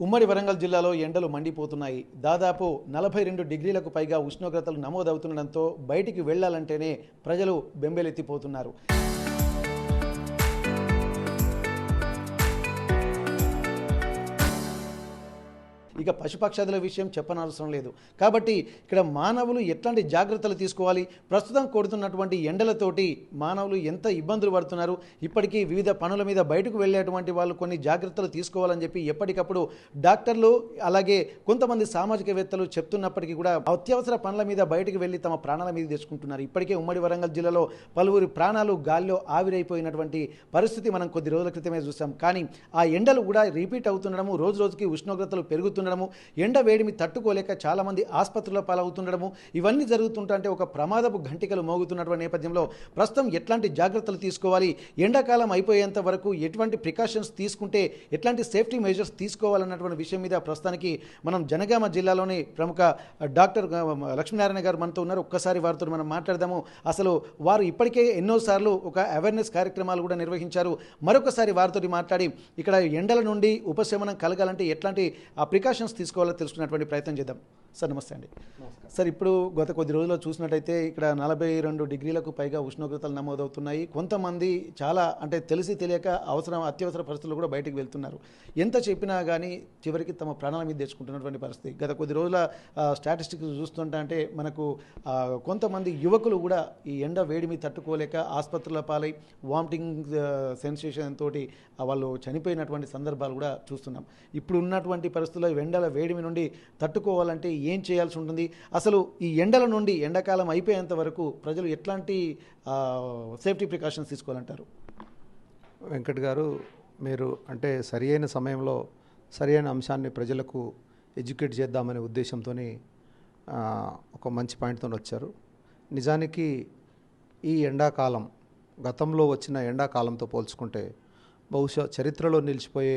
ఉమ్మడి వరంగల్ జిల్లాలో ఎండలు మండిపోతున్నాయి. దాదాపు 42 డిగ్రీలకు పైగా ఉష్ణోగ్రతలు నమోదవుతుండడంతో బయటికి వెళ్లాలంటేనే ప్రజలు బెంబేలెత్తిపోతున్నారు. ఇక పశుపక్షాదుల విషయం చెప్పనవసరం లేదు. కాబట్టి ఇక్కడ మానవులు ఎట్లాంటి జాగ్రత్తలు తీసుకోవాలి, ప్రస్తుతం కొడుతున్నటువంటి ఎండలతోటి మానవులు ఎంత ఇబ్బందులు పడుతున్నారు, ఇప్పటికీ వివిధ పనుల మీద బయటకు వెళ్ళేటువంటి వాళ్ళు కొన్ని జాగ్రత్తలు తీసుకోవాలని చెప్పి ఎప్పటికప్పుడు డాక్టర్లు అలాగే కొంతమంది సామాజికవేత్తలు చెప్తున్నప్పటికీ కూడా అత్యవసర పనుల మీద బయటకు వెళ్ళి తమ ప్రాణాల మీద తెచ్చుకుంటున్నారు. ఇప్పటికే ఉమ్మడి వరంగల్ జిల్లాలో పలువురి ప్రాణాలు గాల్లో ఆవిరైపోయినటువంటి పరిస్థితి మనం కొద్ది రోజుల క్రితమే చూసాం. కానీ ఆ ఎండలు కూడా రిపీట్ అవుతుండడము, రోజు రోజుకి ఉష్ణోగ్రతలు పెరుగుతుండడము, ఎండ వేడిమి తట్టుకోలేక చాలామంది ఆసుపత్రుల పాలవుతుండడము, ఇవన్నీ జరుగుతుంటే ఒక ప్రమాదపు ఘంటికలు మోగుతున్నటువంటి నేపథ్యంలో ప్రస్తుతం ఎట్లాంటి జాగ్రత్తలు తీసుకోవాలి, ఎండాకాలం అయిపోయేంత వరకు ఎటువంటి ప్రికాషన్స్ తీసుకుంటే ఎట్లాంటి సేఫ్టీ మెజర్స్ తీసుకోవాలన్నటువంటి విషయం మీద ప్రస్తుతానికి మనం జనగామ జిల్లాలోని ప్రముఖ డాక్టర్ లక్ష్మీనారాయణ గారు మనతో ఉన్నారు. ఒక్కసారి వారితో మనం మాట్లాడదాము. అసలు వారు ఇప్పటికే ఎన్నోసార్లు ఒక అవేర్నెస్ కార్యక్రమాలు కూడా నిర్వహించారు. మరొకసారి వారితో మాట్లాడి ఇక్కడ ఎండల నుండి ఉపశమనం కలగాలంటే ఎట్లాంటి ప్రికాషన్స్ తీసుకోవాలో తెలుసుకున్నటువంటి ప్రయత్నం చేద్దాం. సార్ నమస్తే అండి. సార్, ఇప్పుడు గత కొద్ది రోజుల్లో చూసినట్టయితే ఇక్కడ 42 డిగ్రీలకు పైగా ఉష్ణోగ్రతలు నమోదవుతున్నాయి. కొంతమంది చాలా తెలిసి తెలియక అత్యవసర పరిస్థితులు కూడా బయటకు వెళ్తున్నారు. ఎంత చెప్పినా కానీ చివరికి తమ ప్రాణాల మీద తెచ్చుకుంటున్నటువంటి పరిస్థితి. గత కొద్ది రోజుల స్టాటిస్టిక్స్ చూస్తుంటే మనకు కొంతమంది యువకులు కూడా ఈ ఎండ వేడిమి తట్టుకోలేక ఆసుపత్రుల పాలై వామిటింగ్ సెన్సేషన్ తోటి వాళ్ళు చనిపోయినటువంటి సందర్భాలు కూడా చూస్తున్నాం. ఇప్పుడు ఉన్నటువంటి పరిస్థితుల్లో ఎండల వేడిమి నుండి తట్టుకోవాలంటే ఏం చేయాల్సి ఉంటుంది, అసలు ఈ ఎండల నుండి ఎండాకాలం అయిపోయేంత వరకు ప్రజలు ఎట్లాంటి సేఫ్టీ ప్రికాషన్స్ తీసుకోవాలంటారు? వెంకట్ గారు, మీరు సరి అయిన సమయంలో సరి అయిన అంశాన్ని ప్రజలకు ఎడ్యుకేట్ చేద్దామనే ఉద్దేశంతో ఒక మంచి పాయింట్తో వచ్చారు. నిజానికి ఈ ఎండాకాలం గతంలో వచ్చిన ఎండాకాలంతో పోల్చుకుంటే బహుశా చరిత్రలో నిలిచిపోయే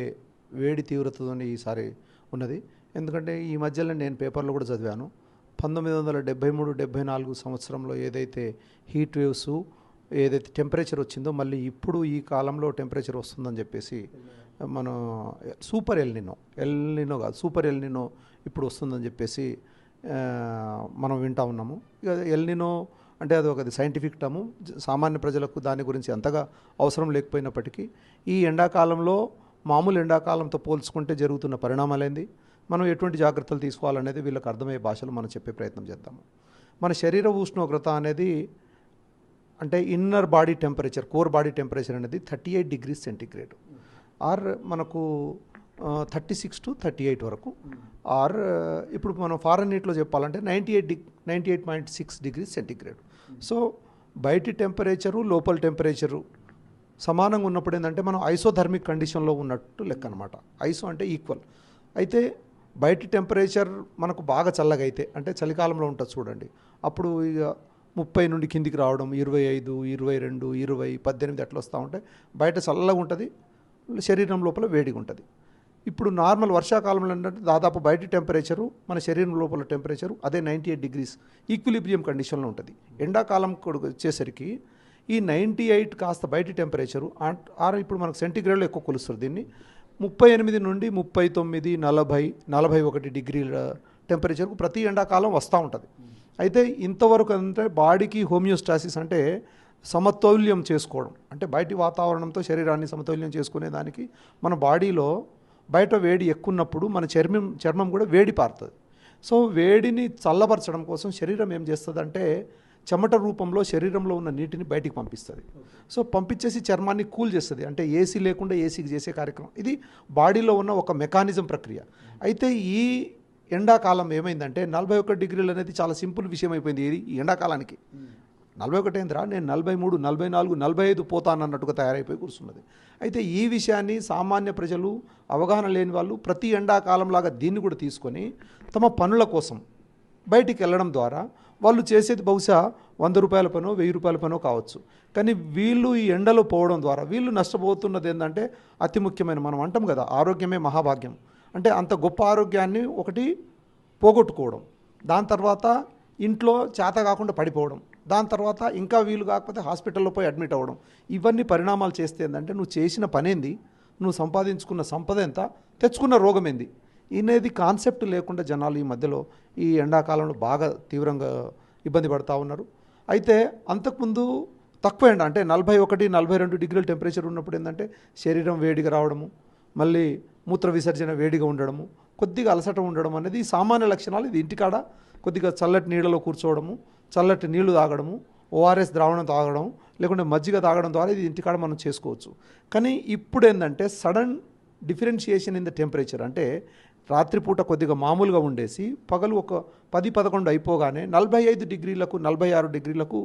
వేడి తీవ్రతతో ఈసారి ఉన్నది. ఎందుకంటే ఈ మధ్యలో నేను పేపర్లో కూడా చదివాను, 1973-74 సంవత్సరంలో ఏదైతే హీట్ వేవ్స్ ఏదైతే టెంపరేచర్ వచ్చిందో మళ్ళీ ఇప్పుడు ఈ కాలంలో టెంపరేచర్ వస్తుందని చెప్పేసి మనం సూపర్ ఎల్నినో కాదు సూపర్ ఎల్నినో ఇప్పుడు వస్తుందని చెప్పేసి మనం వింటూ ఉన్నాము. ఇక ఎల్నినో అంటే అది ఒక సైంటిఫిక్ టర్ము, సామాన్య ప్రజలకు దాని గురించి అంతగా అవసరం లేకపోయినప్పటికీ ఈ ఎండాకాలంలో మామూలు ఎండాకాలంతో పోల్చుకుంటే జరుగుతున్న పరిణామాలేంది, మనం ఎటువంటి జాగ్రత్తలు తీసుకోవాలనేది వీళ్ళకి అర్థమయ్యే భాషలో మనం చెప్పే ప్రయత్నం చేద్దాము. మన శరీర ఉష్ణోగ్రత అనేది inner body temperature, core body temperature అనేది 38 డిగ్రీస్ సెంటీగ్రేడ్ ఆర్ మనకు 36 to 38 వరకు, ఆర్ ఇప్పుడు మనం ఫారెన్హీట్లో చెప్పాలంటే 98.6 డిగ్రీస్ సెంటీగ్రేడ్. సో బయటి టెంపరేచరు లోపల టెంపరేచరు సమానంగా ఉన్నప్పుడు మనం ఐసోథర్మిక్ కండిషన్లో ఉన్నట్టు లెక్క అనమాట. ఐసో అంటే ఈక్వల్. అయితే బయటి టెంపరేచర్ మనకు బాగా చల్లగా అయితే చలికాలంలో ఉంటుంది చూడండి, అప్పుడు ఇక 30 నుండి కిందికి రావడం, 25, 22, 20, 18 అట్లా వస్తూ ఉంటాయి. బయట చల్లగా ఉంటుంది, శరీరం లోపల వేడిగా ఉంటుంది. ఇప్పుడు నార్మల్ వర్షాకాలంలో దాదాపు బయటి టెంపరేచరు మన శరీరం లోపల టెంపరేచరు అదే 98 డిగ్రీస్ ఈక్విలిబ్రియం కండిషన్లో ఉంటుంది. ఎండాకాలం వచ్చేసరికి ఈ 98 కాస్త బయటి టెంపరేచరు ఇప్పుడు మనకు సెంటీగ్రేడ్లో ఎక్కువ కొలుస్తారు. దీన్ని 38 నుండి 39, 40, 41 డిగ్రీల టెంపరేచర్కు ప్రతి ఎండాకాలం వస్తూ ఉంటుంది. అయితే ఇంతవరకు బాడీకి హోమియోస్టాసిస్ సమతౌల్యం చేసుకోవడం, బయటి వాతావరణంతో శరీరాన్ని సమతౌల్యం చేసుకునే దానికి మన బాడీలో బయట వేడి ఎక్కువ ఉన్నప్పుడు మన చర్మం కూడా వేడి పారుతుంది. సో వేడిని చల్లబరచడం కోసం శరీరం ఏం చేస్తుంది చెమట రూపంలో శరీరంలో ఉన్న నీటిని బయటికి పంపిస్తుంది. సో పంపించేసి చర్మాన్ని కూల్ చేస్తుంది, ఏసీ లేకుండా ఏసీకి చేసే కార్యక్రమం. ఇది బాడీలో ఉన్న ఒక మెకానిజం ప్రక్రియ. అయితే ఈ ఎండాకాలం ఏమైందంటే 41 డిగ్రీలు అనేది చాలా సింపుల్ విషయం అయిపోయింది. ఈ ఎండాకాలానికి 41 ఏంద్రా, నేను 43, 44, 45 పోతానన్నట్టుగా తయారైపోయి కూర్చున్నది. అయితే ఈ విషయాన్ని సామాన్య ప్రజలు, అవగాహన లేని వాళ్ళు ప్రతి ఎండాకాలంలాగా దీన్ని కూడా తీసుకొని తమ పనుల కోసం బయటికి వెళ్ళడం ద్వారా వాళ్ళు చేసేది బహుశా 100 రూపాయల పనో 1000 రూపాయల పనో కావచ్చు. కానీ వీళ్ళు ఈ ఎండలో పోవడం ద్వారా వీళ్ళు నష్టపోతున్నది అతి ముఖ్యమైన, మనం అంటాం కదా ఆరోగ్యమే మహాభాగ్యం. అంత గొప్ప ఆరోగ్యాన్ని ఒకటి పోగొట్టుకోవడం, దాని తర్వాత ఇంట్లో చేత కాకుండా పడిపోవడం, దాని తర్వాత ఇంకా వీలు కాకపోతే హాస్పిటల్లో పోయి అడ్మిట్ అవ్వడం, ఇవన్నీ పరిణామాలు చేస్తే నువ్వు చేసిన పనేంది, నువ్వు సంపాదించుకున్న సంపద ఎంత, తెచ్చుకున్న రోగం ఏంది, అనేది కాన్సెప్ట్ లేకుండా జనాలు ఈ మధ్యలో ఈ ఎండాకాలంలో బాగా తీవ్రంగా ఇబ్బంది పడుతూ ఉన్నారు. అయితే అంతకుముందు తక్కువ ఎండ అంటే 41, 42 డిగ్రీల టెంపరేచర్ ఉన్నప్పుడు ఏంటంటే శరీరం వేడిగా రావడము, మళ్ళీ మూత్ర విసర్జన వేడిగా ఉండడము, కొద్దిగా అలసట ఉండడం అనేది సామాన్య లక్షణాలు. ఇది ఇంటికాడ కొద్దిగా చల్లటి నీళ్ళలో కూర్చోవడము, చల్లటి నీళ్లు తాగడము, ఓఆర్ఎస్ ద్రావణం తాగడం, లేకుంటే మజ్జిగ తాగడం ద్వారా ఇది ఇంటికాడ మనం చేసుకోవచ్చు. కానీ ఇప్పుడు ఏంటంటే sudden differentiation in the temperature, అంటే రాత్రిపూట కొద్దిగా మామూలుగా ఉండేసి పగలు ఒక 10-11 అయిపోగానే 45 డిగ్రీలకు 46 డిగ్రీలకు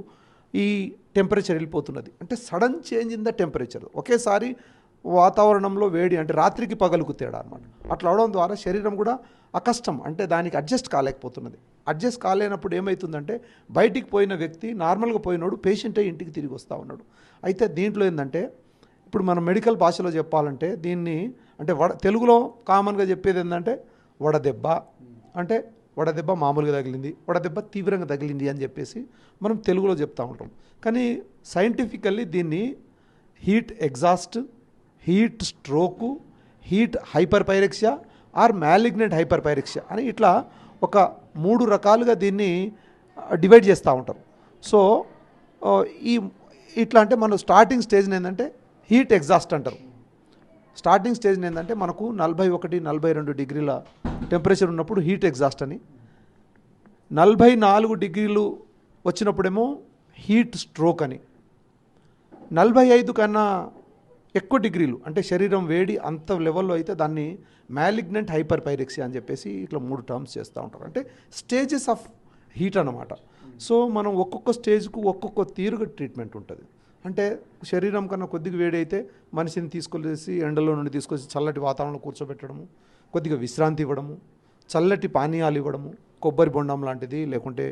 ఈ టెంపరేచర్ వెళ్ళిపోతున్నది. అంటే sudden change in the temperature, ఒకేసారి వాతావరణంలో వేడి, అంటే రాత్రికి పగలుకు తేడా అనమాట. అట్లా అవడం ద్వారా శరీరం కూడా అకష్టం, అంటే దానికి అడ్జస్ట్ కాలేకపోతున్నది. అడ్జస్ట్ కాలేనప్పుడు ఏమవుతుందంటే బయటికి పోయిన వ్యక్తి నార్మల్గా పోయినాడు పేషెంటే ఇంటికి తిరిగి వస్తూ ఉన్నాడు. అయితే దీంట్లో ఏంటంటే ఇప్పుడు మనం మెడికల్ భాషలో చెప్పాలంటే దీన్ని అంటే తెలుగులో కామన్గా చెప్పేది ఏంటంటే వడదెబ్బ, అంటే వడదెబ్బ మామూలుగా తగిలింది, వడదెబ్బ తీవ్రంగా తగిలింది అని చెప్పేసి మనం తెలుగులో చెప్తూ ఉంటాం. కానీ సైంటిఫికల్లీ దీన్ని heat exhaust, heat stroke, heat hyperpyrexia or malignant hyperpyrexia అని ఇట్లా ఒక 3 రకాలుగా దీన్ని డివైడ్ చేస్తూ ఉంటారు. సో ఇట్లా అంటే మనం స్టార్టింగ్ స్టేజ్ని ఏంటంటే హీట్ ఎగ్జాస్ట్ అంటారు. స్టార్టింగ్ స్టేజ్ని ఏంటంటే మనకు 41, 42 డిగ్రీల టెంపరేచర్ ఉన్నప్పుడు హీట్ ఎగ్జాస్ట్ అని, 44 డిగ్రీలు వచ్చినప్పుడేమో హీట్ స్ట్రోక్ అని, 45 కన్నా ఎక్కువ డిగ్రీలు అంటే శరీరం వేడి అంత లెవెల్లో అయితే దాన్ని మ్యాలిగ్నెంట్ హైపర్పైరెక్సియా అని చెప్పేసి ఇట్లా 3 టర్మ్స్ చేస్తూ ఉంటారు. అంటే స్టేజెస్ ఆఫ్ హీట్ అన్నమాట. సో మనం ఒక్కొక్క స్టేజ్కు ఒక్కొక్క తీరుగా ట్రీట్మెంట్ ఉంటుంది. అంటే శరీరం కన్నా కొద్దిగా వేడి అయితే మనిషిని తీసుకొచ్చి ఎండలో నుండి తీసుకొచ్చి చల్లటి వాతావరణంలో కూర్చోబెట్టడము, కొద్దిగా విశ్రాంతి ఇవ్వడము, చల్లటి పానీయాలు ఇవ్వడము, కొబ్బరి బొండం లాంటిది, లేకుంటే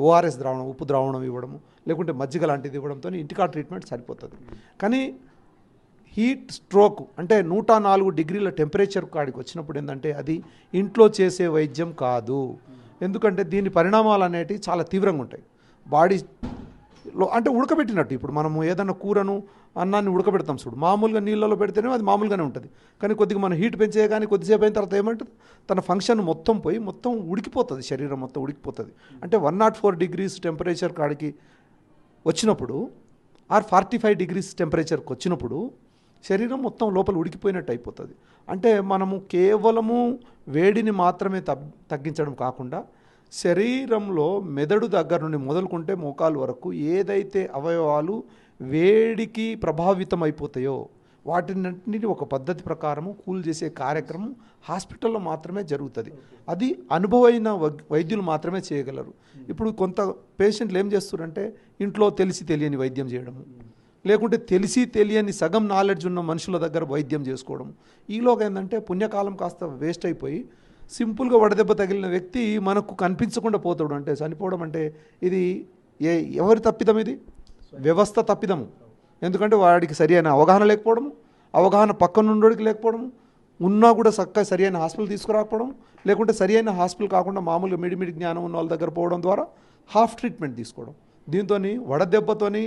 ఓఆర్ఎస్ ద్రావణం, ఉప్పు ద్రావణం ఇవ్వడము, లేకుంటే మజ్జిగ లాంటిది ఇవ్వడంతో ఇంటికా ట్రీట్మెంట్ సరిపోతుంది. కానీ హీట్ స్ట్రోక్ అంటే 104 డిగ్రీల టెంపరేచర్ కాడికి వచ్చినప్పుడు ఏంటంటే అది ఇంట్లో చేసే వైద్యం కాదు. ఎందుకంటే దీని పరిణామాలు అనేటివి చాలా తీవ్రంగా ఉంటాయి. బాడీలో అంటే ఉడకబెట్టినట్టు, ఇప్పుడు మనము ఏదైనా కూరను అన్నాన్ని ఉడకబెడతాం చూడు, మామూలుగా నీళ్ళలో పెడితేనే అది మామూలుగానే ఉంటుంది. కానీ కొద్దిగా మనం హీట్ పెంచే కానీ కొద్దిసేపు అయిన తర్వాత ఏమంటుంది, తన ఫంక్షన్ మొత్తం పోయి మొత్తం ఉడికిపోతుంది, శరీరం మొత్తం ఉడికిపోతుంది. అంటే 104 డిగ్రీస్ టెంపరేచర్ కాడికి వచ్చినప్పుడు ఆర్ 45 డిగ్రీస్ టెంపరేచర్కి వచ్చినప్పుడు శరీరం మొత్తం లోపల ఉడికిపోయినట్టు అయిపోతుంది. అంటే మనము కేవలము వేడిని మాత్రమే తగ్గించడం కాకుండా శరీరంలో మెదడు దగ్గర నుండి మొదలుకుంటే మోకాలు వరకు ఏదైతే అవయవాలు వేడికి ప్రభావితం అయిపోతాయో వాటిని ఒక పద్ధతి ప్రకారము కూల్ చేసే కార్యక్రమం హాస్పిటల్లో మాత్రమే జరుగుతుంది. అది అనుభవైన వైద్యులు మాత్రమే చేయగలరు. ఇప్పుడు కొంత పేషెంట్లు ఏం చేస్తారంటే ఇంట్లో తెలిసి తెలియని వైద్యం చేయడము, లేకుంటే తెలిసి తెలియని సగం నాలెడ్జ్ ఉన్న మనుషుల దగ్గర వైద్యం చేసుకోవడం. ఈలోగా ఏంటంటే పుణ్యకాలం కాస్త వేస్ట్ అయిపోయి సింపుల్గా వడదెబ్బ తగిలిన వ్యక్తి మనకు కనిపించకుండా పోతాడు. అంటే చనిపోవడం అంటే ఇది ఎవరి తప్పిదం? ఇది వ్యవస్థ తప్పిదము. ఎందుకంటే వాడికి సరి అయిన అవగాహన లేకపోవడము, అవగాహన పక్కన నుండోడికి లేకపోవడము, ఉన్నా కూడా చక్కగా సరి అయిన హాస్పిటల్ తీసుకురాకపోవడం, లేకుంటే సరి అయిన హాస్పిటల్ కాకుండా మామూలుగా మిడిమిడి జ్ఞానం ఉన్న వాళ్ళ దగ్గర పోవడం ద్వారా హాఫ్ ట్రీట్మెంట్ తీసుకోవడం. దీంతో వడదెబ్బతోని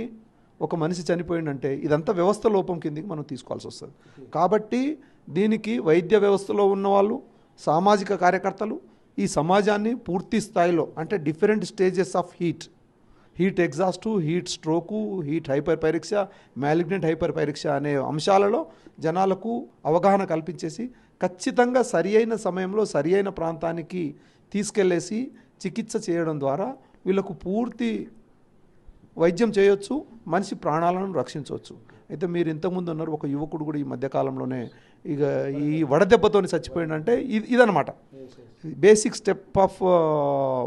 ఒక మనిషి చనిపోయిందంటే ఇదంతా వ్యవస్థ లోపం కిందికి మనం తీసుకోవాల్సి వస్తుంది. కాబట్టి దీనికి వైద్య వ్యవస్థలో ఉన్నవాళ్ళు, సామాజిక కార్యకర్తలు ఈ సమాజాన్ని పూర్తి స్థాయిలో అంటే different stages of heat exhaust, heat stroke, heat hyperpyrexia, malignant hyperpyrexia అనే అంశాలలో జనాలకు అవగాహన కల్పించేసి ఖచ్చితంగా సరి అయిన సమయంలో సరి అయిన ప్రాంతానికి తీసుకెళ్ళేసి చికిత్స చేయడం ద్వారా వీళ్ళకు పూర్తి వైద్యం చేయొచ్చు, మనిషి ప్రాణాలను రక్షించవచ్చు. అయితే మీరు ఇంతకుముందు ఉన్నారు ఒక యువకుడు కూడా ఈ మధ్యకాలంలోనే ఇక ఈ వడదెబ్బతో చచ్చిపోయిందంటే ఇదనమాట బేసిక్ స్టెప్ ఆఫ్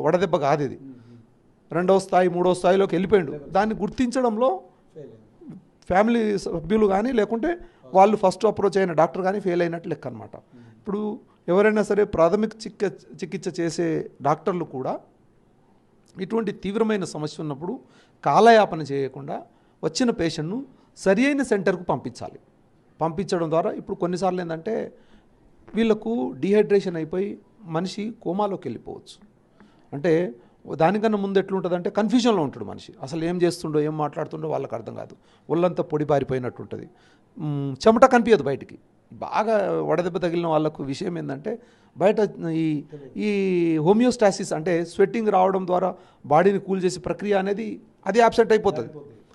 వడదెబ్బ కాదు ఇది. 2వ స్థాయి 3వ స్థాయిలోకి వెళ్ళిపోయాడు. దాన్ని గుర్తించడంలో ఫ్యామిలీ సభ్యులు కానీ లేకుంటే వాళ్ళు ఫస్ట్ అప్రోచ్ అయిన డాక్టర్ కానీ ఫెయిల్ అయినట్టు లెక్క అనమాట. ఇప్పుడు ఎవరైనా సరే ప్రాథమిక చికిత్స చేసే డాక్టర్లు కూడా ఇటువంటి తీవ్రమైన సమస్య ఉన్నప్పుడు కాలయాపన చేయకుండా వచ్చిన పేషెంట్ను సరి అయిన సెంటర్కు పంపించాలి. పంపించడం ద్వారా ఇప్పుడు కొన్నిసార్లు ఏంటంటే వీళ్ళకు డిహైడ్రేషన్ అయిపోయి మనిషి కోమాలోకి వెళ్ళిపోవచ్చు. అంటే దానికన్నా ముందు ఎట్లుంటుందంటే కన్ఫ్యూజన్లో ఉంటాడు మనిషి, అసలు ఏం చేస్తుండో ఏం మాట్లాడుతుండో వాళ్ళకి అర్థం కాదు, ఒళ్ళంతా పొడి పారిపోయినట్టు ఉంటుంది, చెమట కనిపించదు బయటికి. బాగా వడదెబ్బ తగిలిన వాళ్ళకు విషయం ఏంటంటే బయట ఈ ఈ హోమియోస్టాసిస్ అంటే స్వెట్టింగ్ రావడం ద్వారా బాడీని కూల్ చేసే ప్రక్రియ అనేది అది అబ్సెంట్ అయిపోతుంది,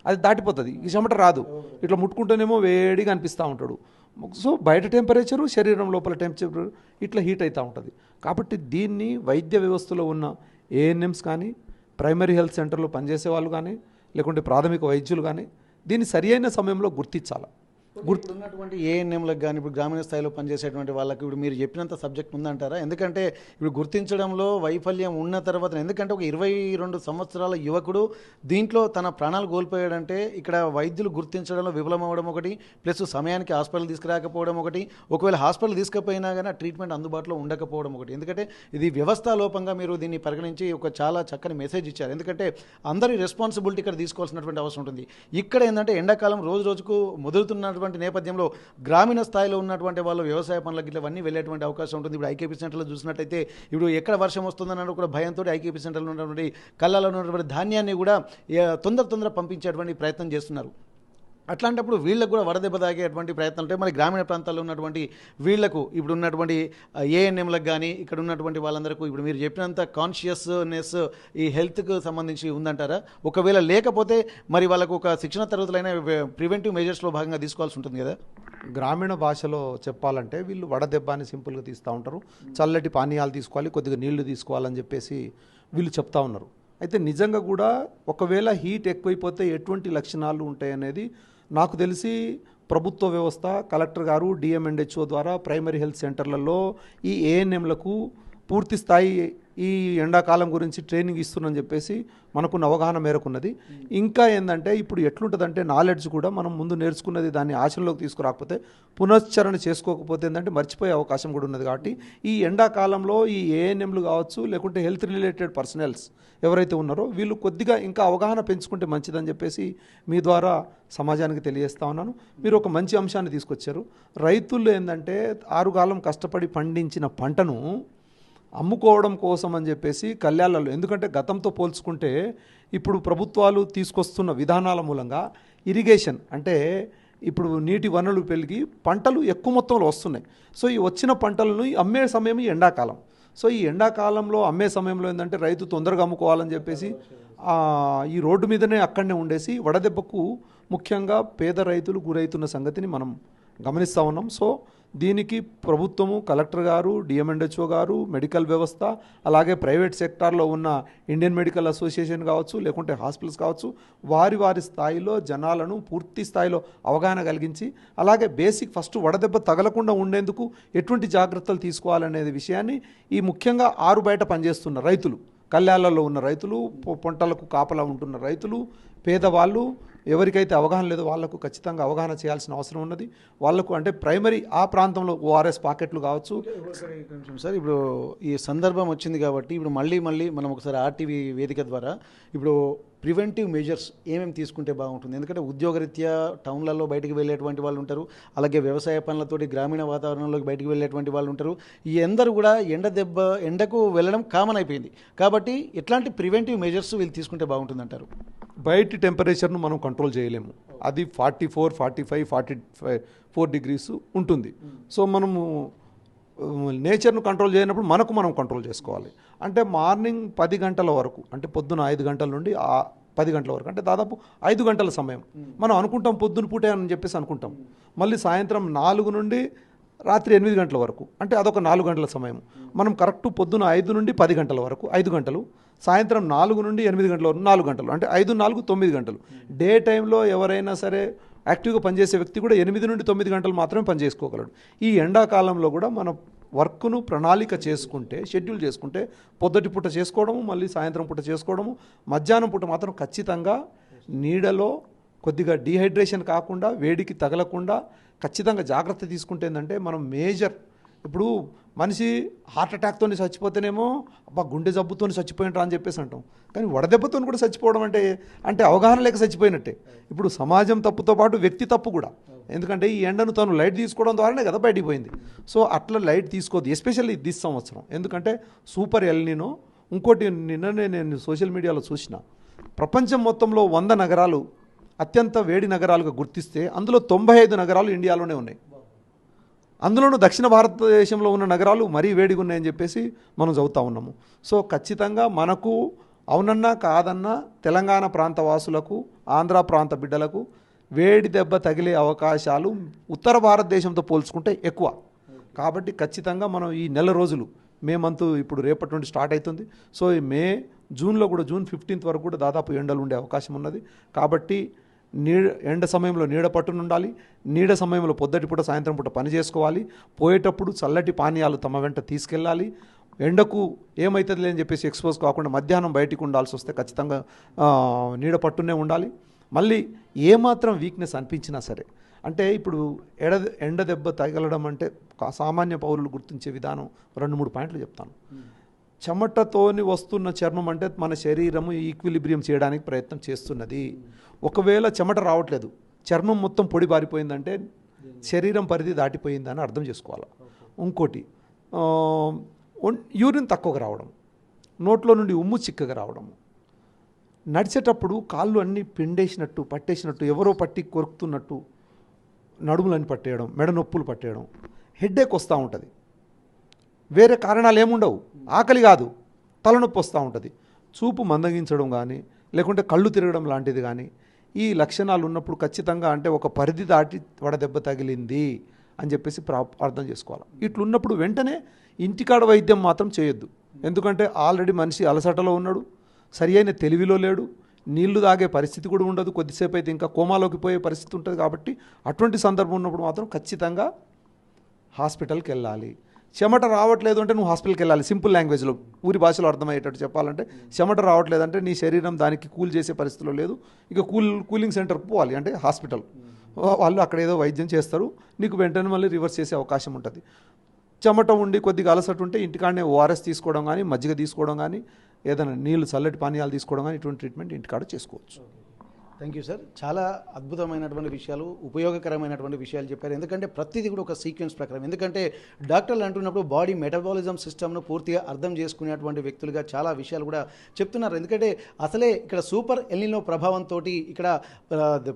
అది దాటిపోతుంది. ఈ చెమట రాదు, ఇట్లా ముట్టుకుంటేనేమో వేడిగా అనిపిస్తూ ఉంటాడు. సో బయట టెంపరేచరు శరీరం లోపల టెంపరేచర్ ఇట్లా హీట్ అవుతూ ఉంటుంది. కాబట్టి దీన్ని వైద్య వ్యవస్థలో ఉన్న ఏఎన్ఎంస్ కానీ, ప్రైమరీ హెల్త్ సెంటర్లో పనిచేసే వాళ్ళు కానీ, లేకుంటే ప్రాథమిక వైద్యులు కానీ దీన్ని సరి అయిన సమయంలో గుర్తించాలి. ఉన్నటువంటి ఏఎన్ఎంలకు కానీ ఇప్పుడు గ్రామీణ స్థాయిలో పనిచేసేటువంటి వాళ్ళకి ఇప్పుడు మీరు చెప్పినంత సబ్జెక్ట్ ఉందంటారా? ఎందుకంటే ఇప్పుడు గుర్తించడంలో వైఫల్యం ఉన్న తర్వాత, ఎందుకంటే ఒక 22 సంవత్సరాల యువకుడు దీంట్లో తన ప్రాణాలు కోల్పోయాడంటే ఇక్కడ వైద్యులు గుర్తించడంలో విఫలమవ్వడం ఒకటి, ప్లస్ సమయానికి హాస్పిటల్ తీసుకురాకపోవడం ఒకటి, ఒకవేళ హాస్పిటల్ తీసుకుపోయినా కానీ ట్రీట్మెంట్ అందుబాటులో ఉండకపోవడం ఒకటి. ఎందుకంటే ఇది వ్యవస్థ లోపంగా మీరు దీన్ని పరిగణించి ఒక చాలా చక్కని మెసేజ్ ఇచ్చారు. ఎందుకంటే అందరి రెస్పాన్సిబిలిటీ ఇక్కడ తీసుకోవాల్సినటువంటి అవసరం ఉంటుంది. ఇక్కడ ఏంటంటే ఎండాకాలం రోజు రోజుకు ముదురుతున్నటువంటి నేపథ్యంలో గ్రామీణ స్థాయిలో ఉన్నటువంటి వాళ్ళు వ్యవసాయ పనులకు ఇట్లవన్నీ వెళ్ళేటువంటి అవకాశం ఉంటుంది. ఇప్పుడు ఐకేపీ సెంటర్లో చూసినట్టయితే ఇప్పుడు ఎక్కడ వర్షం వస్తుందన్న కూడా భయంతో ఐకేపీ సెంటర్లో ఉన్నటువంటి కళ్ళలో ఉన్నటువంటి ధాన్యాన్ని కూడా తొందర పంపించేటువంటి ప్రయత్నం చేస్తున్నారు. అట్లాంటప్పుడు వీళ్ళకు కూడా వడదెబ్బ తాగేటువంటి ప్రయత్నం ఉంటాయి. మరి గ్రామీణ ప్రాంతాల్లో ఉన్నటువంటి వీళ్లకు ఇప్పుడు ఉన్నటువంటి ఏఎన్ఎంలకు కానీ ఇక్కడ ఉన్నటువంటి వాళ్ళందరికీ ఇప్పుడు మీరు చెప్పినంత కాన్షియస్నెస్ ఈ హెల్త్కు సంబంధించి ఉందంటారా? ఒకవేళ లేకపోతే మరి వాళ్ళకు ఒక శిక్షణ తరగతులైన ప్రివెంటివ్ మెజర్స్లో భాగంగా తీసుకోవాల్సి ఉంటుంది కదా? గ్రామీణ భాషలో చెప్పాలంటే వీళ్ళు వడదెబ్బ అని సింపుల్గా తీస్తూ ఉంటారు. చల్లటి పానీయాలు తీసుకోవాలి, కొద్దిగా నీళ్లు తీసుకోవాలని చెప్పేసి వీళ్ళు చెప్తా ఉన్నారు. అయితే నిజంగా కూడా ఒకవేళ హీట్ ఎక్కువైపోతే ఎటువంటి లక్షణాలు ఉంటాయనేది నాకు తెలిసి ప్రభుత్వ వ్యవస్థ, కలెక్టర్ గారు, డిఎంఎండ్హెచ్ఓ ద్వారా ప్రైమరీ హెల్త్ సెంటర్లలో ఈ ఏఎన్ఎంలకు పూర్తి స్థాయి ఈ ఎండాకాలం గురించి ట్రైనింగ్ ఇస్తుందని చెప్పేసి మనకున్న అవగాహన మేరకున్నది. ఇంకా ఏంటంటే ఇప్పుడు ఎట్లుంటుందంటే నాలెడ్జ్ కూడా మనం ముందు నేర్చుకున్నది దాన్ని ఆచరణలోకి తీసుకురాకపోతే, పునశ్చరణ చేసుకోకపోతే ఏంటంటే మర్చిపోయే అవకాశం కూడా ఉన్నది. కాబట్టి ఈ ఎండాకాలంలో ఈ ఏఎన్ఎంలు కావచ్చు, లేకుంటే హెల్త్ రిలేటెడ్ పర్సనల్స్ ఎవరైతే ఉన్నారో వీళ్ళు కొద్దిగా ఇంకా అవగాహన పెంచుకుంటే మంచిదని చెప్పేసి మీ ద్వారా సమాజానికి తెలియజేస్తా ఉన్నాను. మీరు ఒక మంచి అంశాన్ని తీసుకొచ్చారు. రైతులు ఏంటంటే 6 కాలం కష్టపడి పండించిన పంటను అమ్ముకోవడం కోసం అని చెప్పేసి కళ్యాణాలలో, ఎందుకంటే గతంతో పోల్చుకుంటే ఇప్పుడు ప్రభుత్వాలు తీసుకొస్తున్న విధానాల మూలంగా ఇరిగేషన్ అంటే ఇప్పుడు నీటి వనరులు పెరిగి పంటలు ఎక్కువ మొత్తంలో వస్తున్నాయి. సో ఈ వచ్చిన పంటలను అమ్మే సమయం ఈ ఎండాకాలం. సో ఈ ఎండాకాలంలో అమ్మే సమయంలో ఏంటంటే రైతు తొందరగా అమ్ముకోవాలని చెప్పేసి ఈ రోడ్డు మీదనే అక్కడనే ఉండేసి వడదెబ్బకు ముఖ్యంగా పేద రైతులు గురవుతున్న సంగతిని మనం గమనిస్తూ ఉన్నాం. సో దీనికి ప్రభుత్వము, కలెక్టర్ గారు, డిఎంఎండ్హెచ్ఓ గారు, మెడికల్ వ్యవస్థ, అలాగే ప్రైవేట్ సెక్టార్లో ఉన్న ఇండియన్ మెడికల్ అసోసియేషన్ కావచ్చు, లేకుంటే హాస్పిటల్స్ కావచ్చు, వారి స్థాయిలో జనాలను పూర్తి స్థాయిలో అవగాహన కలిగించి, అలాగే బేసిక్ ఫస్ట్ వడదెబ్బ తగలకుండా ఉండేందుకు ఎటువంటి జాగ్రత్తలు తీసుకోవాలనే విషయాన్ని ఈ ముఖ్యంగా బయట పనిచేస్తున్న రైతులు, కళ్యాణాలలో ఉన్న రైతులు, పంటలకు కాపలా ఉంటున్న రైతులు, పేదవాళ్ళు ఎవరికైతే అవగాహన లేదో వాళ్లకు ఖచ్చితంగా అవగాహన చేయాల్సిన అవసరం ఉన్నది. వాళ్లకు అంటే ప్రైమరీ ఆ ప్రాంతంలో ఓఆర్ఎస్ పాకెట్లు కావచ్చు. సార్ ఇప్పుడు ఈ సందర్భం వచ్చింది కాబట్టి ఇప్పుడు మళ్ళీ మనం ఒకసారి ఆర్టీవీ వేదిక ద్వారా ఇప్పుడు ప్రివెంటివ్ మెజర్స్ ఏమేమి తీసుకుంటే బాగుంటుంది? ఎందుకంటే ఉద్యోగరీత్యా టౌన్లలో బయటికి వెళ్ళేటువంటి వాళ్ళు ఉంటారు, అలాగే వ్యవసాయ పనులతోటి గ్రామీణ వాతావరణంలోకి బయటికి వెళ్ళేటువంటి వాళ్ళు ఉంటారు. ఈ అందరూ కూడా ఎండకు వెళ్ళడం కామన్ అయిపోయింది. కాబట్టి ఎట్లాంటి ప్రివెంటివ్ మెజర్స్ వీళ్ళు తీసుకుంటే బాగుంటుంది అంటారు? బయటి టెంపరేచర్ను మనం కంట్రోల్ చేయలేము. అది 44, 45, 44 డిగ్రీస్ ఉంటుంది. సో మనము నేచర్ను కంట్రోల్ చేయనప్పుడు మనం కంట్రోల్ చేసుకోవాలి. అంటే మార్నింగ్ 10 గంటల వరకు, అంటే పొద్దున 5 గంటల నుండి 10 గంటల వరకు, అంటే దాదాపు 5 గంటల సమయం మనం అనుకుంటాం పొద్దున పూటే అని చెప్పేసి అనుకుంటాం. మళ్ళీ సాయంత్రం 4 నుండి రాత్రి 8 గంటల వరకు, అంటే అదొక 4 గంటల సమయం. మనం కరెక్ట్ పొద్దున 5 నుండి 10 గంటల వరకు 5 గంటలు, సాయంత్రం 4 నుండి 8 గంటల వరకు 4 గంటలు, అంటే 5, 4, 9 గంటలు. డే టైంలో ఎవరైనా సరే యాక్టివ్గా పనిచేసే వ్యక్తి కూడా 8 నుండి 9 గంటలు మాత్రమే పనిచేసుకోగలడు. ఈ ఎండాకాలంలో కూడా మన వర్క్ను ప్రణాళిక చేసుకుంటే, షెడ్యూల్ చేసుకుంటే, పొద్దుటి పూట చేసుకోవడము, మళ్ళీ సాయంత్రం పూట చేసుకోవడము, మధ్యాహ్నం పూట మాత్రం ఖచ్చితంగా నీడలో కొద్దిగా డీహైడ్రేషన్ కాకుండా, వేడికి తగలకుండా ఖచ్చితంగా జాగ్రత్త తీసుకుంటే ఏంటంటే మనం మేజర్, ఇప్పుడు మనిషి హార్ట్ అటాక్తో చచ్చిపోతేనేమో అబ్బా గుండె జబ్బుతో చచ్చిపోయినరా అని చెప్పేసి అంటాం. కానీ వడదెబ్బతో కూడా చచ్చిపోవడం అంటే అవగాహన లేక చచ్చిపోయినట్టే. ఇప్పుడు సమాజం తప్పుతో పాటు వ్యక్తి తప్పు కూడా. ఎందుకంటే ఈ ఎండను తను లైట్ తీసుకోవడం ద్వారానే కదా బయటికి పోయింది. సో అట్లా లైట్ తీసుకోవద్దు, ఎస్పెషల్లీ దిస్ సంవత్సరం. ఎందుకంటే సూపర్ ఎల్నినో. ఇంకోటి నిన్ననే నేను సోషల్ మీడియాలో చూసిన, ప్రపంచం మొత్తంలో 100 నగరాలు అత్యంత వేడి నగరాలుగా గుర్తిస్తే అందులో 95 నగరాలు ఇండియాలోనే ఉన్నాయి. అందులోనూ దక్షిణ భారతదేశంలో ఉన్న నగరాలు మరీ వేడిగా ఉన్నాయని చెప్పేసి మనం చదువుతూ ఉన్నాము. సో ఖచ్చితంగా మనకు అవునన్నా కాదన్నా తెలంగాణ ప్రాంత వాసులకు, ఆంధ్ర ప్రాంత బిడ్డలకు వేడి దెబ్బ తగిలే అవకాశాలు ఉత్తర భారతదేశంతో పోల్చుకుంటే ఎక్కువ. కాబట్టి ఖచ్చితంగా మనం ఈ నెల రోజులు, మే మంత్ ఇప్పుడు రేపటి నుండి స్టార్ట్ అవుతుంది. సో ఈ జూన్లో కూడా జూన్ 15th వరకు కూడా దాదాపు ఎండలు ఉండే అవకాశం ఉన్నది. కాబట్టి ఎండ సమయంలో నీడ పట్టున ఉండాలి. నీడ సమయంలో పొద్దుటి పూట, సాయంత్రం పూట పని చేసుకోవాలి. పోయేటప్పుడు చల్లటి పానీయాలు తమ వెంట తీసుకెళ్ళాలి. ఎండకు ఏమవుతుంది అని చెప్పేసి ఎక్స్పోజ్ కాకుండా మధ్యాహ్నం బయటికి ఉండాల్సి వస్తే ఖచ్చితంగా నీడ పట్టునే ఉండాలి. మళ్ళీ ఏమాత్రం వీక్నెస్ అనిపించినా సరే, అంటే ఇప్పుడు ఎండ దెబ్బ తగలడం అంటే సామాన్య పౌరులు గుర్తించే విధానం 2-3 పాయింట్లు చెప్తాను. చెమటతోని వస్తున్న చర్మం అంటే మన శరీరము ఈక్విలిబ్రియం చేయడానికి ప్రయత్నం చేస్తున్నది. ఒకవేళ చెమట రావట్లేదు, చర్మం మొత్తం పొడి బారిపోయిందంటే శరీరం పరిధి దాటిపోయిందని అర్థం చేసుకోవాలి. ఇంకోటి యూరిన్ తక్కువగా రావడం, నోట్లో నుండి ఉమ్ము చిక్కగా రావడము, నడిచేటప్పుడు కాళ్ళు అన్నీ పిండేసినట్టు పట్టేసినట్టు, ఎవరో పట్టి కొరుకుతున్నట్టు నడుములని పట్టేయడం, మెడ నొప్పులు పట్టేయడం, హెడ్ఏక్ వస్తూ ఉంటుంది. వేరే కారణాలు ఏముండవు, ఆకలి కాదు, తలనొప్పి వస్తూ ఉంటుంది. చూపు మందగించడం కానీ లేకుంటే కళ్ళు తిరగడం లాంటిది కానీ ఈ లక్షణాలు ఉన్నప్పుడు ఖచ్చితంగా అంటే ఒక పరిధి దాటి వడదెబ్బ తగిలింది అని చెప్పేసి అర్థం చేసుకోవాలి. ఇట్లున్నప్పుడు వెంటనే ఇంటికాడ వైద్యం మాత్రం చేయొద్దు. ఎందుకంటే ఆల్రెడీ మనిషి అలసటలో ఉన్నాడు, సరి అయిన తెలివిలో లేడు, నీళ్లు తాగే పరిస్థితి కూడా ఉండదు, కొద్దిసేపు అయితే ఇంకా కోమాలోకి పోయే పరిస్థితి ఉంటుంది. కాబట్టి అటువంటి సందర్భం ఉన్నప్పుడు మాత్రం ఖచ్చితంగా హాస్పిటల్కి వెళ్ళాలి. చెమట రావట్లేదు అంటే నువ్వు హాస్పిటల్కి వెళ్ళాలి. సింపుల్ లాంగ్వేజ్లో, ఊరి భాషలో అర్థమయ్యేటట్టు చెప్పాలంటే, చెమట రావట్లేదంటే నీ శరీరం దానికి కూల్ చేసే పరిస్థితిలో లేదు, ఇక కూలింగ్ సెంటర్కి పోవాలి, అంటే హాస్పిటల్. వాళ్ళు అక్కడ ఏదో వైద్యం చేస్తారు, నీకు వెంటనే మళ్ళీ రివర్స్ చేసే అవకాశం ఉంటుంది. చెమట ఉండి కొద్దిగా అలసట ఉంటే ఇంటికాడనే ఓఆర్ఎస్ తీసుకోవడం కానీ, మజ్జిగ తీసుకోవడం కానీ, ఏదైనా నీళ్ళు చల్లటి పానీయాలు తీసుకోవడం కానీ ఇటువంటి ట్రీట్మెంట్ ఇంటికాడ చేసుకోవచ్చు. Thank you sir. చాలా అద్భుతమైనటువంటి విషయాలు, ఉపయోగకరమైనటువంటి విషయాలు చెప్పారు. ఎందుకంటే ప్రతిదీ కూడా ఒక సీక్వెన్స్ ప్రకారం, ఎందుకంటే డాక్టర్లు అంటున్నప్పుడు బాడీ మెటబాలిజం సిస్టమ్ను పూర్తిగా అర్థం చేసుకునేటువంటి వ్యక్తులుగా చాలా విషయాలు కూడా చెప్తున్నారు. ఎందుకంటే అసలే ఇక్కడ సూపర్ ఎల్నినో ప్రభావంతో ఇక్కడ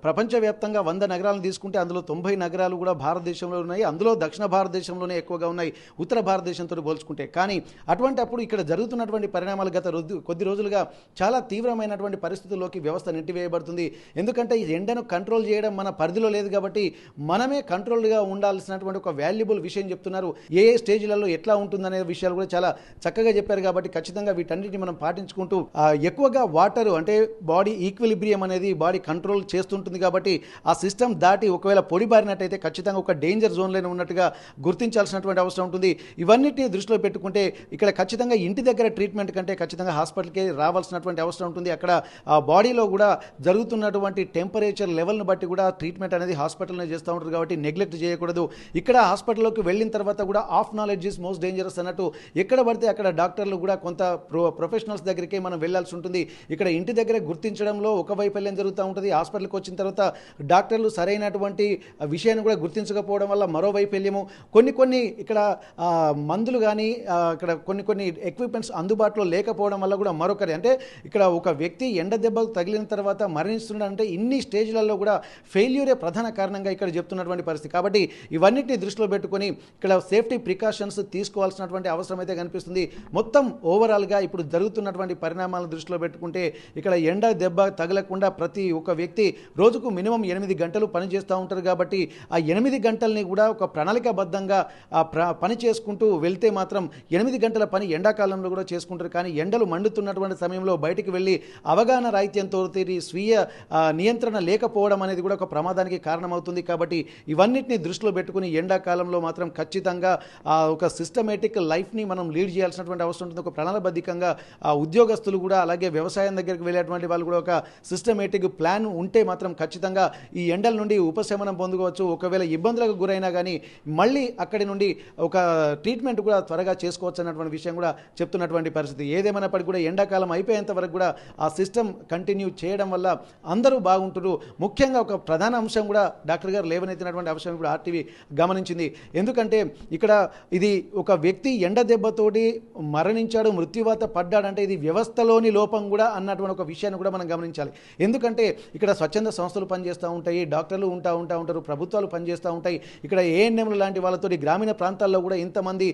ప్రపంచవ్యాప్తంగా 100 నగరాలను తీసుకుంటే అందులో 90 నగరాలు కూడా భారతదేశంలో ఉన్నాయి. అందులో దక్షిణ భారతదేశంలోనే ఎక్కువగా ఉన్నాయి ఉత్తర భారతదేశంతో పోల్చుకుంటే. కానీ అటువంటి అప్పుడు ఇక్కడ జరుగుతున్నటువంటి పరిణామాలు గత కొద్ది రోజులుగా చాలా తీవ్రమైనటువంటి పరిస్థితుల్లోకి వ్యవస్థ నెట్టివేయబడుతుంది. ఎందుకంటే ఈ ఎండను కంట్రోల్ చేయడం మన పరిధిలో లేదు కాబట్టి మనమే కంట్రోల్గా ఉండాల్సినటువంటి ఒక వాల్యుబుల్ విషయం చెప్తున్నారు. ఏ స్టేజ్లలో ఎట్లా ఉంటుందనే విషయాలు కూడా చాలా చక్కగా చెప్పారు. కాబట్టి ఖచ్చితంగా వీటన్నిటిని మనం పాటించుకుంటూ ఎక్కువగా వాటర్ అంటే బాడీ ఈక్విలిబ్రియం అనేది బాడీ కంట్రోల్ చేస్తుంటుంది. కాబట్టి ఆ సిస్టమ్ దాటి ఒకవేళ పొడి బారినట్టయితే ఖచ్చితంగా ఒక డేంజర్ జోన్లోనే ఉన్నట్టుగా గుర్తించాల్సినటువంటి అవసరం ఉంటుంది. ఇవన్నిటిని దృష్టిలో పెట్టుకుంటే ఇక్కడ ఖచ్చితంగా ఇంటి దగ్గర ట్రీట్మెంట్ కంటే ఖచ్చితంగా హాస్పిటల్కి రావాల్సినటువంటి అవసరం ఉంటుంది. అక్కడ ఆ బాడీలో కూడా జరుగుతున్నటువంటి టెంపరేచర్ లెవెల్ని బట్టి కూడా ట్రీట్మెంట్ అనేది హాస్పిటల్నే చేస్తూ ఉంటారు. కాబట్టి నెగ్లెక్ట్ చేయకూడదు. ఇక్కడ హాస్పిటల్లోకి వెళ్ళిన తర్వాత కూడా of knowledge is most dangerous అన్నట్టు ఎక్కడ పడితే అక్కడ డాక్టర్లు కూడా కొంత ప్రొఫెషనల్స్ దగ్గరికే మనం వెళ్ళాల్సి ఉంటుంది. ఇక్కడ ఇంటి దగ్గర గుర్తించడంలో ఒక వైఫల్యం జరుగుతూ ఉంటుంది. హాస్పిటల్కి వచ్చిన తర్వాత డాక్టర్లు సరైనటువంటి విషయాన్ని కూడా గుర్తించకపోవడం వల్ల మరో వైఫల్యము. కొన్ని ఇక్కడ మందులు కానీ ఇక్కడ కొన్ని ఎక్విప్మెంట్స్ అందుబాటులో లేకపోవడం వల్ల కూడా మరొకరి, అంటే ఇక్కడ ఒక వ్యక్తి ఎండ దెబ్బకు తగిలిన తర్వాత మరణిస్తున్నాడంటే ఇన్ని స్టేజ్లలో కూడా ఫెయిల్యూరే ప్రధాన కారణంగా ఇక్కడ చెప్తున్నటువంటి పరిస్థితి. కాబట్టి ఇవన్నిటిని దృష్టిలో పెట్టుకొని ఇక్కడ సేఫ్టీ ప్రికాషన్స్ తీసుకోవాల్సినటువంటి అవసరం అయితే కనిపిస్తుంది. మొత్తం ఓవరాల్గా ఇప్పుడు జరుగుతున్నటువంటి పరిణామాలను దృష్టిలో పెట్టుకుంటే ఇక్కడ ఎండ దెబ్బ తగలకుండా ప్రతి ఒక్క వ్యక్తి రోజుకు మినిమం 8 గంటలు పని చేస్తూ ఉంటారు. కాబట్టి ఆ 8 గంటల్ని కూడా ఒక ప్రణాళికాబద్ధంగా పని చేసుకుంటూ వెళ్తే మాత్రం 8 గంటల పని ఎండాకాలంలో కూడా చేసుకుంటారు. కానీ ఎండలు మండుతున్నటువంటి సమయంలో బయటికి వెళ్ళి అవగాహన రాహిత్యంతో స్వీయ నియంత్రణ లేకపోవడం అనేది కూడా ఒక ప్రమాదానికి కారణమవుతుంది. కాబట్టి ఇవన్నిటిని దృష్టిలో పెట్టుకుని ఎండాకాలంలో మాత్రం ఖచ్చితంగా ఒక సిస్టమేటిక్ లైఫ్ని మనం లీడ్ చేయాల్సినటువంటి అవసరం ఉంటుంది. ఒక ప్రణాళికబద్ధంగా ఉద్యోగస్తులు కూడా అలాగే వ్యవసాయం దగ్గరికి వెళ్ళేటువంటి వాళ్ళు కూడా ఒక సిస్టమేటిక్ ప్లాన్ ఉంటే మాత్రం ఖచ్చితంగా ఈ ఎండల నుండి ఉపశమనం పొందుకోవచ్చు. ఒకవేళ ఇబ్బందులకు గురైనా కానీ మళ్ళీ అక్కడి నుండి ఒక ట్రీట్మెంట్ కూడా త్వరగా చేసుకోవచ్చు అన్నటువంటి విషయం కూడా చెప్తున్నటువంటి పరిస్థితి. ఏదేమైనప్పటికీ కూడా ఎండాకాలం అయిపోయేంత వరకు కూడా ఆ సిస్టమ్ కంటిన్యూ చేయడం వల్ల అందరూ బాగుంటారు. ముఖ్యంగా ఒక ప్రధాన అంశం కూడా డాక్టర్ గారు లేవనెత్తినటువంటి అంశం ఇప్పుడు ఆర్టీవీ గమనించింది. ఎందుకంటే ఇక్కడ ఇది ఒక వ్యక్తి ఎండ దెబ్బతోటి మరణించాడు, మృత్యువాత పడ్డాడంటే ఇది వ్యవస్థలోని లోపం కూడా అన్నటువంటి ఒక విషయాన్ని కూడా మనం గమనించాలి. ఎందుకంటే ఇక్కడ స్వచ్ఛంద సంస్థలు పనిచేస్తూ ఉంటాయి, డాక్టర్లు ఉంటారు, ప్రభుత్వాలు పనిచేస్తూ ఉంటాయి. ఇక్కడ ఏఎన్ఎంలు లాంటి వాళ్ళతో గ్రామీణ ప్రాంతాల్లో కూడా ఇంతమంది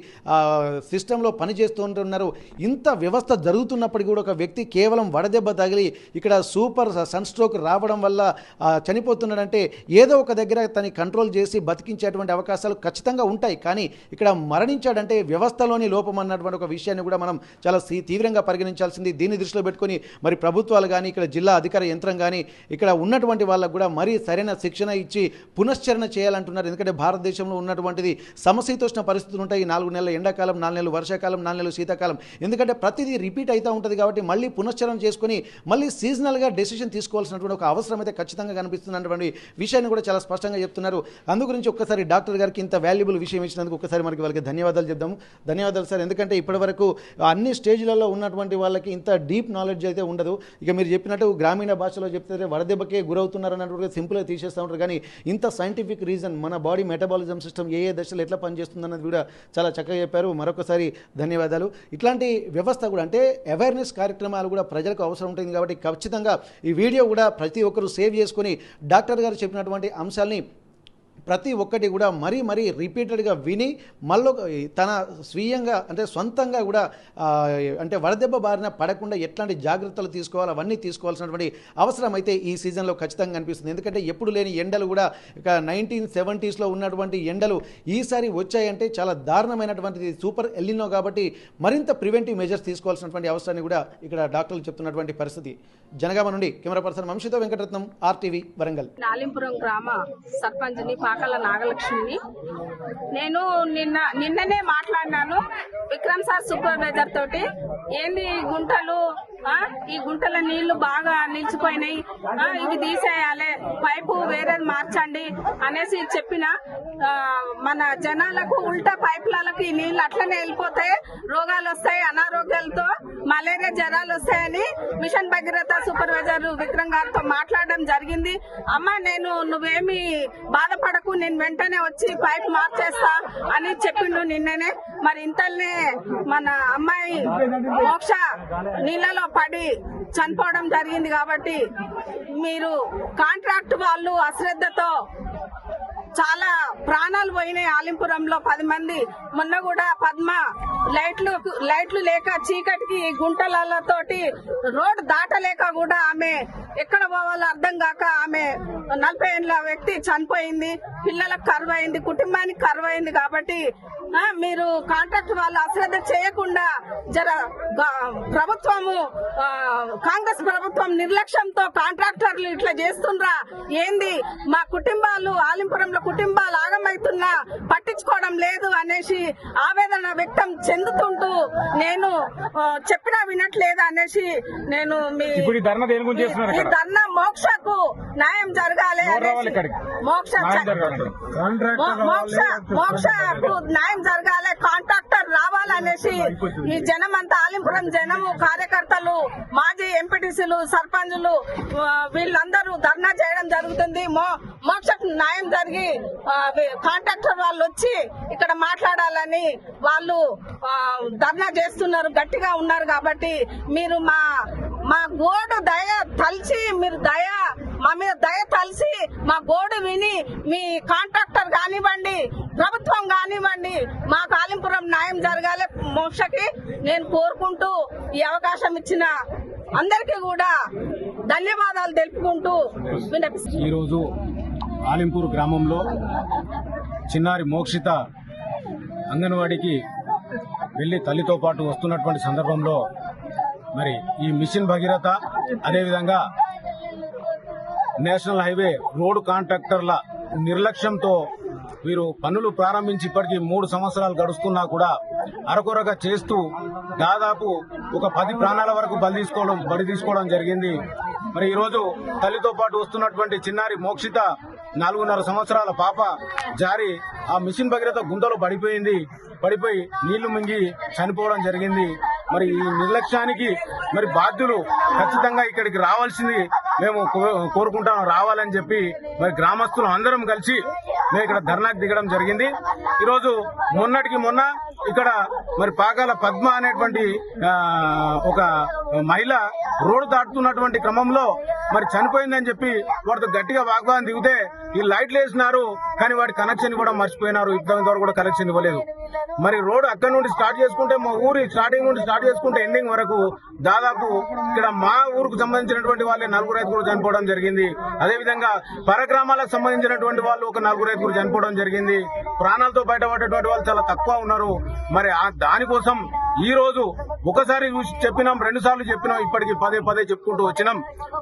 సిస్టంలో పనిచేస్తూ ఉంటున్నారు. ఇంత వ్యవస్థ జరుగుతున్నప్పటికీ కూడా ఒక వ్యక్తి కేవలం వడదెబ్బ తగిలి ఇక్కడ సూపర్ సన్ స్ట్రోక్ రావడం వల్ల చనిపోతున్నాడంటే ఏదో ఒక దగ్గర తనని కంట్రోల్ చేసి బతికించేటువంటి అవకాశాలు ఖచ్చితంగా ఉంటాయి. కానీ ఇక్కడ మరణించాడంటే వ్యవస్థలోని లోపం అన్నటువంటి ఒక విషయాన్ని కూడా మనం చాలా తీవ్రంగా పరిగణించాల్సింది. దీన్ని దృష్టిలో పెట్టుకొని మరి ప్రభుత్వాలు కానీ ఇక్కడ జిల్లా అధికార యంత్రం కానీ ఇక్కడ ఉన్నటువంటి వాళ్ళకు కూడా మరీ సరైన శిక్షణ ఇచ్చి పునశ్చరణ చేయాలంటున్నారు. ఎందుకంటే భారతదేశంలో ఉన్నటువంటిది సమశీతోష్ణ పరిస్థితులు ఉంటాయి. 4 నెలల ఎండాకాలం, 4 నెలలు వర్షాకాలం, 4 నెలలు శీతాకాలం. ఎందుకంటే ప్రతిదీ రిపీట్ అవుతూ ఉంటుంది కాబట్టి మళ్ళీ పునశ్చరణ చేసుకొని మళ్ళీ సీజనల్గా డెసిషన్ తీసుకోవాల్సినటువంటి ఒక అవసరం అయితే ఖచ్చితంగా కనిపిస్తున్నటువంటి విషయాన్ని కూడా చాలా స్పష్టంగా చెప్తున్నారు. అందు గురించి ఒక్కసారి డాక్టర్ గారికి ఇంత వాల్యుబుల్ విషయం ఇచ్చినందుకు ఒక్కసారి మనకి వాళ్ళకి ధన్యవాదాలు చెప్దాము. ధన్యవాదాలు సార్. ఎందుకంటే ఇప్పటివరకు అన్ని స్టేజ్లలో ఉన్నటువంటి వాళ్ళకి ఇంత డీప్ నాలెడ్జ్ అయితే ఉండదు. ఇక మీరు చెప్పినట్టు గ్రామీణ భాషలో చెప్తే వడదెబ్బకే గురవుతున్నారు అన్నట్టు సింపుల్గా తీసేస్తూ ఉంటారు. కానీ ఇంత సైంటిఫిక్ రీజన్ మన బాడీ మెటబాలిజం సిస్టమ్ ఏ దశలో ఎట్లా పనిచేస్తుందన్నది కూడా చాలా చక్కగా చెప్పారు. మరొకసారి ధన్యవాదాలు. ఇట్లాంటి వ్యవస్థ కూడా అంటే అవేర్నెస్ కార్యక్రమాలు కూడా ప్రజలకు అవసరం ఉంటుంది కాబట్టి ఖచ్చితంగా ఈ వీడియో కూడా ప్రతి ఒక్కరూ సేవ్ చేసుకొని డాక్టర్ గారు చెప్పినటువంటి అంశాలని ప్రతి ఒక్కటి కూడా మరీ రిపీటెడ్గా విని మళ్ళీ తన స్వీయంగా అంటే సొంతంగా కూడా అంటే వడదెబ్బ బారిన పడకుండా ఎట్లాంటి జాగ్రత్తలు తీసుకోవాలి అవన్నీ తీసుకోవాల్సినటువంటి అవసరం అయితే ఈ సీజన్లో ఖచ్చితంగా కనిపిస్తుంది. ఎందుకంటే ఎప్పుడు లేని ఎండలు కూడా ఇక 1970s ఉన్నటువంటి ఎండలు ఈసారి వచ్చాయంటే చాలా దారుణమైనటువంటిది సూపర్ ఎల్నినో కాబట్టి మరింత ప్రివెంటివ్ మెజర్స్ తీసుకోవాల్సినటువంటి అవసరాన్ని కూడా ఇక్కడ డాక్టర్లు చెప్తున్నటువంటి పరిస్థితి. జనగామ నుండి కెమెరా పర్సన్ వంశీతో వెంకటరత్నం, ఆర్టీవీ వరంగల్. ఆలింపురం గ్రామ సర్పంచ్ని పాకల నాగలక్ష్మిని. నేను నిన్ననే మాట్లాడినాను విక్రమ్ సార్ సూపర్వైజర్ తోటి. ఏంది గుంటలు, ఈ గుంటల నీళ్లు బాగా నిలిచిపోయినాయి, ఇవి తీసేయాలి, పైపు వేరేది మార్చండి అనేసి చెప్పిన. మన జనాలకు ఉల్టా పైపులకి ఈ నీళ్లు అట్లనే వెళ్ళిపోతాయి, రోగాలు వస్తాయి, అనారోగ్యాలతో మలేరియా జ్వరాలు వస్తాయని మిషన్ భగీరథ సూపర్వైజర్ విక్రమ్ గారితో మాట్లాడడం జరిగింది. అమ్మ నువ్వేమి బాధపడకు, నేను వెంటనే వచ్చి పైపు మార్చేస్తా అని చెప్పిండు నిన్ననే. మరి ఇంతల్నే మన అమ్మాయి మోక్ష నీళ్లలో పడి చనిపోవడం జరిగింది. కాబట్టి మీరు కాంట్రాక్ట్ వాళ్ళు అశ్రద్ధతో చాలా ప్రాణాలు పోయినాయి. ఆలింపురంలో 10 మంది. మొన్న కూడా పద్మ లైట్లు లేక చీకటికి గుంటలతోటి రోడ్డు దాటలేక కూడా ఆమె ఎక్కడ పోవాలో అర్థం కాక ఆమె 40 ఏళ్ల వ్యక్తి చనిపోయింది. పిల్లలకు కరువైంది, కుటుంబానికి కరువైంది. కాబట్టి మీరు కాంట్రాక్ట్ వాళ్ళు అశ్రద్ధ చేయకుండా ప్రభుత్వము కాంగ్రెస్ ప్రభుత్వం నిర్లక్ష్యంతో కాంట్రాక్టర్లు ఇట్లా చేస్తుండ్రా ఏంది, మా కుటుంబాలు ఆలింపురంలో కుటుంబాలు ఆగమవుతున్నా పట్టించుకోవడం లేదు అనేసి ఆవేదన వ్యక్తం చెందుతుంటూ నేను చెప్పినా వినట్లేదు అనేసి నేను ఈ ధర్నా మోక్షకు న్యాయం జరగాలి అనేసి మోక్షకు న్యాయం జరగాలి, కాంట్రాక్టర్ రావాలనేసి ఈ జనం అంతా ఆలింపురం జనము కార్యకర్తలు, మాజీ ఎంపీటీసీలు, సర్పంచులు వీళ్ళందరూ ధర్నా చేయడం జరుగుతుంది. మోక్షకు న్యాయం జరిగి కాంట్రాక్టర్ వాళ్ళు వచ్చి ఇక్కడ మాట్లాడాలని వాళ్ళు ధర్నా చేస్తున్నారు, గట్టిగా ఉన్నారు. కాబట్టి మీరు మా గోడు దయ తలిచి మా మీద దయ తలిసి మా గోడు విని మీ కాంట్రాక్టర్ కానివ్వండి, ప్రభుత్వం కానివ్వండి, మా ఆలింపురం న్యాయం జరగాలి మోక్షకి నేను కోరుకుంటూ ఈ అవకాశం ఇచ్చిన అందరికీ కూడా ధన్యవాదాలు తెలుపుకుంటూ ఈరోజు ఆలింపూర్ గ్రామంలో చిన్నారి మోక్షిత అంగన్వాడీకి వెళ్లి తల్లితో పాటు వస్తున్నటువంటి సందర్భంలో మరి ఈ మిషన్ భగీరథ అదేవిధంగా నేషనల్ హైవే రోడ్డు కాంట్రాక్టర్ల నిర్లక్ష్యంతో వీరు పనులు ప్రారంభించి ఇప్పటికీ 3 సంవత్సరాలు గడుస్తున్నా కూడా అరకొరగా చేస్తూ దాదాపు ఒక 10 ప్రాణాల వరకు బలి తీసుకోవడం జరిగింది. మరి ఈరోజు తల్లితో పాటు వస్తున్నటువంటి చిన్నారి మోక్షిత 4.5 సంవత్సరాల పాప జారి ఆ మిషన్ భగీరథ గుంతలో పడిపోయి నీళ్లు మింగి చనిపోవడం జరిగింది. మరి ఈ నిర్లక్ష్యానికి మరి బాధ్యులు ఖచ్చితంగా ఇక్కడికి రావాల్సింది మేము కోరుకుంటాం రావాలని చెప్పి మరి గ్రామస్తులు అందరం కలిసి మేము ఇక్కడ ధర్నాకు దిగడం జరిగింది. ఈరోజు మొన్నటికి మొన్న ఇక్కడ మరి పాకాల పద్మ అనేటువంటి ఒక మహిళ రోడ్డు దాటుతున్నటువంటి క్రమంలో మరి చనిపోయిందని చెప్పి వాడితో గట్టిగా వాగ్వాదం దిగితే ఈ లైట్లు వేసినారు, కానీ వాడి కనెక్షన్ కూడా మర్చిపోయినారు. ఇంతవరకు కూడా కనెక్షన్ ఇవ్వలేదు. మరి రోడ్డు అక్కడ నుండి స్టార్ట్ చేసుకుంటే మా ఊరి స్టార్టింగ్ నుండి స్టార్ట్ చేసుకుంటే ఎండింగ్ వరకు దాదాపు ఇక్కడ మా ఊరుకు సంబంధించినటువంటి వాళ్ళే 4 రైతులు చనిపోవడం జరిగింది. అదేవిధంగా పరగ్రామాలకు సంబంధించినటువంటి వాళ్ళు ఒక 4 రైతులు చనిపోవడం జరిగింది. ప్రాణాలతో బయటపడేటువంటి వాళ్ళు చాలా తక్కువ ఉన్నారు. మరి దానికోసం ఈ రోజు ఒకసారి చెప్పినాం, 2 సార్లు చెప్పినాం, ఇప్పటికి పదే చెప్పుకుంటూ వచ్చినాం.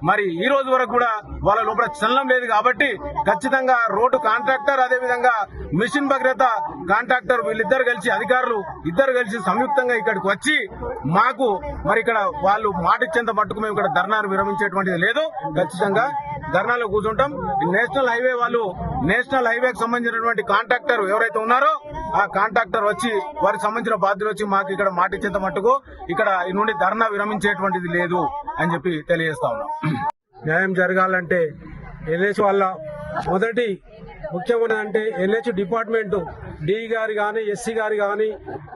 మరి ఈ రోజు వరకు కూడా వాళ్ళ లోపల చలనం లేదు. కాబట్టి ఖచ్చితంగా రోడ్డు కాంట్రాక్టర్ అదేవిధంగా మిషన్ భగీరథ కాంట్రాక్టర్ వీళ్ళిద్దరు కలిసి అధికారులు ఇద్దరు కలిసి సంయుక్తంగా ఇక్కడికి వచ్చి మాకు మరి ఇక్కడ వాళ్ళు మాట ఇచ్చేంత మట్టుకు మేము ఇక్కడ ధర్నాను విరమించేటువంటిది లేదు. ఖచ్చితంగా ధర్నాలో కూర్చుంటాం. నేషనల్ హైవే వాళ్ళు నేషనల్ హైవేకి సంబంధించినటువంటి కాంట్రాక్టర్ ఎవరైతే ఉన్నారో ఆ కాంట్రాక్టర్ వచ్చి వారికి సంబంధించిన బాధ్యులు వచ్చి మాకు ఇక్కడ మాట ఇచ్చేంత మట్టుకు ఇక్కడ ఈ నుండి ధర్నా విరమించేటువంటిది లేదు అని చెప్పి తెలియజేస్తా ఉన్నాం. న్యాయం జరగాలంటే ఎన్హెచ్ వాళ్ళ మొదటి ముఖ్యమైనదంటే ఎన్హెచ్ డిపార్ట్మెంట్ డి గారు కానీ ఎస్సీ గారు కానీ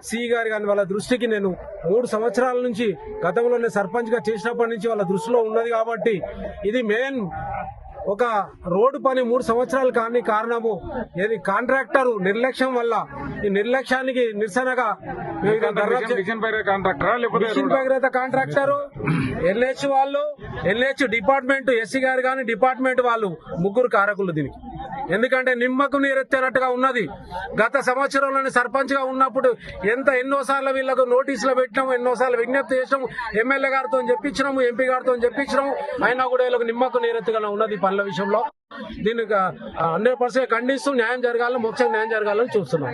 సి గారు కానీ వాళ్ళ దృష్టికి నేను 3 సంవత్సరాల నుంచి గతంలోనే సర్పంచ్ గా చేసినప్పటి నుంచి వాళ్ళ దృష్టిలో ఉన్నది. కాబట్టి ఇది మెయిన్ ఒక రోడ్డు పని 3 సంవత్సరాలు కానీ కారణము ఏది కాంట్రాక్టర్ నిర్లక్ష్యం వల్ల. ఈ నిర్లక్ష్యానికి నిరసనగా మిషన్ భగీరథ కాంట్రాక్టర్ ఎన్హెచ్ వాళ్ళు ఎన్హెచ్ డిపార్ట్మెంట్ ఎస్సీ గారు కానీ డిపార్ట్మెంట్ వాళ్ళు 3 కారకులు దీనికి. ఎందుకంటే నిమ్మకు నీరెత్తేనట్టుగా ఉన్నది. గత సంవత్సరంలోనే సర్పంచ్ గా ఉన్నప్పుడు ఎన్నోసార్లు వీళ్ళకు నోటీసులు పెట్టినాము, ఎన్నోసార్లు విజ్ఞప్తి చేసినాము, ఎమ్మెల్యే గారితో చెప్పించినాము, ఎంపీ గారితో చెప్పించినాము. అయినా కూడా వీళ్ళకు నిమ్మకు నీరెత్తుగా ఉన్నది పనుల విషయంలో. దీనికి 100% ఖండిస్తూ న్యాయం జరగాలని, మోక్షంగా న్యాయం జరగాలని చూస్తున్నాం.